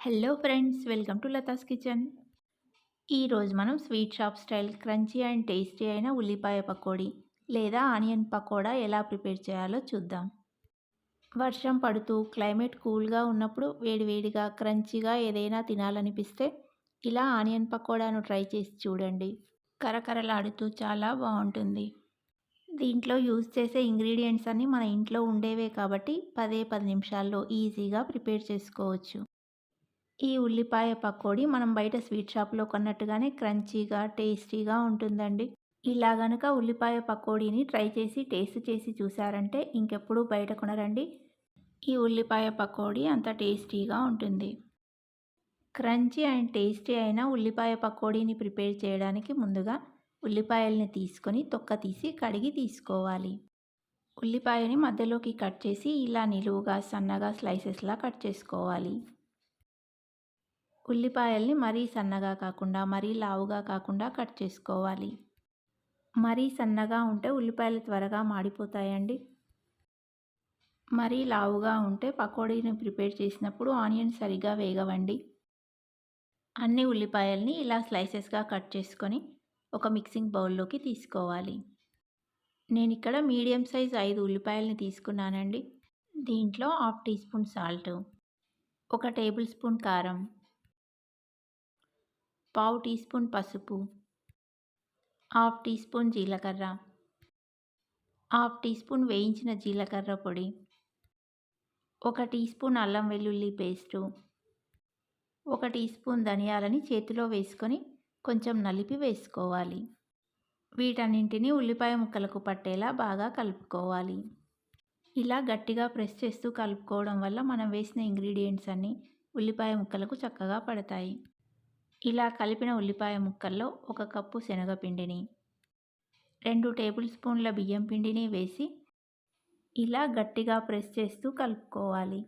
Hello friends, welcome to Latha's kitchen. ఈరోజు మనం sweet shop style crunchy and tasty అయిన ఉల్లిపాయ పకోడీ లేదా ఆనియన్ పకోడా ఎలా ప్రిపేర్ చేయాలో చూద్దాం. వర్షం పడుతూ క్లైమేట్ కూల్గా ఉన్నప్పుడు వేడివేడిగా క్రంచీగా ఏదైనా తినాలనిపిస్తే ఇలా ఆనియన్ పకోడాను ట్రై చేసి చూడండి. కరకరలాడుతూ చాలా బాగుంటుంది. దీంట్లో యూజ్ చేసే ఇంగ్రీడియంట్స్ అన్నీ మన ఇంట్లో ఉండేవే కాబట్టి 10 నిమిషాల్లో ఈజీగా ప్రిపేర్ చేసుకోవచ్చు. ఈ ఉల్లిపాయ పకోడీ మనం బయట స్వీట్ షాప్‌లో కొన్నట్టుగానే క్రంచీగా, టేస్టీగా ఉంటుందండి. ఇలా గనుక ఉల్లిపాయ పకోడీని ట్రై చేసి టేస్ట్ చేసి చూసారంటే ఇంకెప్పుడు బయట కొనరండి. ఈ ఉల్లిపాయ పకోడీ అంత టేస్టీగా ఉంటుంది. క్రంచీ అండ్ టేస్టీ అయిన ఉల్లిపాయ పకోడీని ప్రిపేర్ చేయడానికి ముందుగా ఉల్లిపాయల్ని తీసుకొని తొక్క తీసి కడిగి తీసుకోవాలి. ఉల్లిపాయని మధ్యలోకి కట్ చేసి ఇలా నిలువుగా సన్నగా స్లైసెస్‌లా కట్ చేసుకోవాలి. ఉల్లిపాయల్ని మరీ సన్నగా కాకుండా మరీ లావుగా కాకుండా కట్ చేసుకోవాలి. మరీ సన్నగా ఉంటే ఉల్లిపాయలు త్వరగా మాడిపోతాయండి. మరీ లావుగా ఉంటే పకోడీని ప్రిపేర్ చేసినప్పుడు ఆనియన్స్ సరిగా వేగవండి. అన్ని ఉల్లిపాయల్ని ఇలా స్లైసెస్గా కట్ చేసుకొని ఒక మిక్సింగ్ బౌల్లోకి తీసుకోవాలి. నేను ఇక్కడ మీడియం సైజ్ 5 ఉల్లిపాయల్ని తీసుకున్నానండి. దీంట్లో half teaspoon salt, 1 tablespoon కారం, పావు టీ స్పూన్ పసుపు, హాఫ్ టీ స్పూన్ జీలకర్ర, హాఫ్ టీ స్పూన్ వేయించిన జీలకర్ర పొడి, 1 టీ స్పూన్ అల్లం వెల్లుల్లి పేస్టు, 1 టీ స్పూన్ ధనియాలని చేతిలో వేసుకొని కొంచెం నలిపి వేసుకోవాలి. వీటన్నింటినీ ఉల్లిపాయ ముక్కలకు పట్టేలా బాగా కలుపుకోవాలి. ఇలా గట్టిగా ప్రెస్ చేస్తూ కలుపుకోవడం వల్ల మనం వేసిన ఇంగ్రీడియంట్స్ అన్నీ ఉల్లిపాయ ముక్కలకు చక్కగా పడతాయి. ఇలా కలిపిన ఉల్లిపాయ ముక్కల్లో 1 కప్పు శనగపిండిని, 2 టేబుల్ స్పూన్ల బియ్యం పిండిని వేసి ఇలా గట్టిగా ప్రెస్ చేస్తూ కలుపుకోవాలి.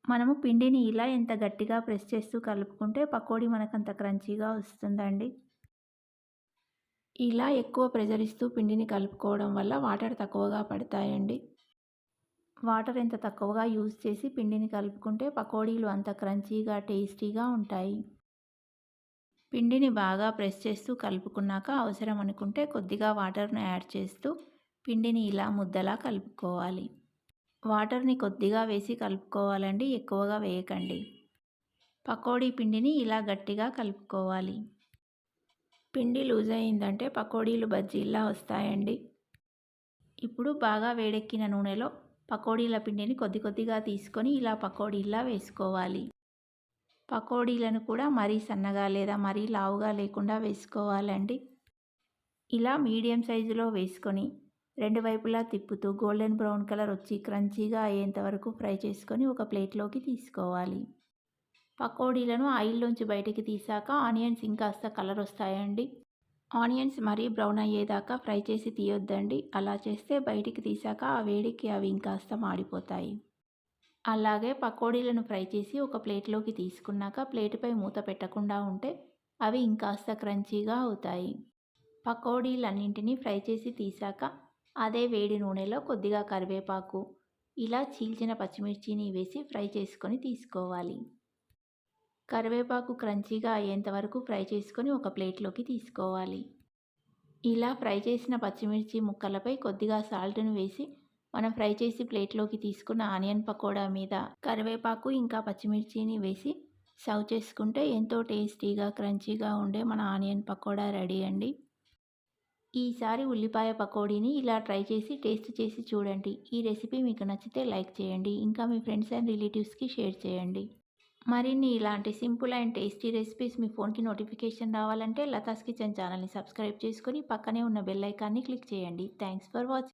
మనము పిండిని ఇలా ఎంత గట్టిగా ప్రెస్ చేస్తూ కలుపుకుంటే పకోడీ మనకంత క్రంచీగా వస్తుందండి. ఇలా ఎక్కువ ప్రెజర్ ఇస్తూ పిండిని కలుపుకోవడం వల్ల వాటర్ తక్కువగా పడతాయండి. వాటర్ ఎంత తక్కువగా యూజ్ చేసి పిండిని కలుపుకుంటే పకోడీలు అంత క్రంచీగా టేస్టీగా ఉంటాయి. పిండిని బాగా ప్రెస్ చేస్తూ కలుపుకున్నాక అవసరం అనుకుంటే కొద్దిగా వాటర్ను యాడ్ చేస్తూ పిండిని ఇలా ముద్దలా కలుపుకోవాలి. వాటర్ని కొద్దిగా వేసి కలుపుకోవాలండి, ఎక్కువగా వేయకండి. పకోడీ పిండిని ఇలా గట్టిగా కలుపుకోవాలి. పిండి లూజ్ అయిందంటే పకోడీలు బజ్జీల్లా వస్తాయండి. ఇప్పుడు బాగా వేడెక్కిన నూనెలో పకోడీల పిండిని కొద్ది కొద్దిగా తీసుకొని ఇలా పకోడీల్లా వేసుకోవాలి. పకోడీలను కూడా మరీ సన్నగా లేదా మరీ లావుగా లేకుండా వేసుకోవాలండి. ఇలా మీడియం సైజులో వేసుకొని 2 వైపులా తిప్పుతూ గోల్డెన్ బ్రౌన్ కలర్ వచ్చి క్రంచీగా అయ్యేంత వరకు ఫ్రై చేసుకొని ఒక ప్లేట్లోకి తీసుకోవాలి. పకోడీలను ఆయిల్లోంచి బయటికి తీసాక ఆనియన్స్ ఇంకాస్త కలర్ వస్తాయండి. ఆనియన్స్ మరీ బ్రౌన్ అయ్యేదాకా ఫ్రై చేసి తీయొద్దండి. అలా చేస్తే బయటికి తీసాక ఆ వేడికి అవి ఇంకాస్త మాడిపోతాయి. అలాగే పకోడీలను ఫ్రై చేసి ఒక ప్లేట్లోకి తీసుకున్నాక ప్లేటుపై మూత పెట్టకుండా ఉంటే అవి ఇంకాస్త క్రంచీగా అవుతాయి. పకోడీలన్నింటినీ ఫ్రై చేసి తీసాక అదే వేడి నూనెలో కొద్దిగా కరివేపాకు, ఇలా చీల్చిన పచ్చిమిర్చిని వేసి ఫ్రై చేసుకొని తీసుకోవాలి. కరివేపాకు క్రంచీగా అయ్యేంత వరకు ఫ్రై చేసుకొని ఒక ప్లేట్లోకి తీసుకోవాలి. ఇలా ఫ్రై చేసిన పచ్చిమిర్చి ముక్కలపై కొద్దిగా సాల్ట్ను వేసి మనం ఫ్రై చేసి ప్లేట్లోకి తీసుకున్న ఆనియన్ పకోడా మీద కరివేపాకు ఇంకా పచ్చిమిర్చిని వేసి సర్వ్ చేసుకుంటే ఎంతో టేస్టీగా క్రంచీగా ఉండే మన ఆనియన్ పకోడా రెడీ అండి. ఈసారి ఉల్లిపాయ పకోడీని ఇలా ట్రై చేసి టేస్ట్ చేసి చూడండి. ఈ రెసిపీ మీకు నచ్చితే లైక్ చేయండి, ఇంకా మీ ఫ్రెండ్స్ అండ్ రిలేటివ్స్కి షేర్ చేయండి. మరిన్ని ఇలాంటి సింపుల్ అండ్ టేస్టీ రెసిపీస్ మీ ఫోన్కి నోటిఫికేషన్ రావాలంటే లతాస్ కిచెన్ ఛానల్ని సబ్స్క్రైబ్ చేసుకొని పక్కనే ఉన్న బెల్ ఐకాన్ని క్లిక్ చేయండి. Thanks for watching.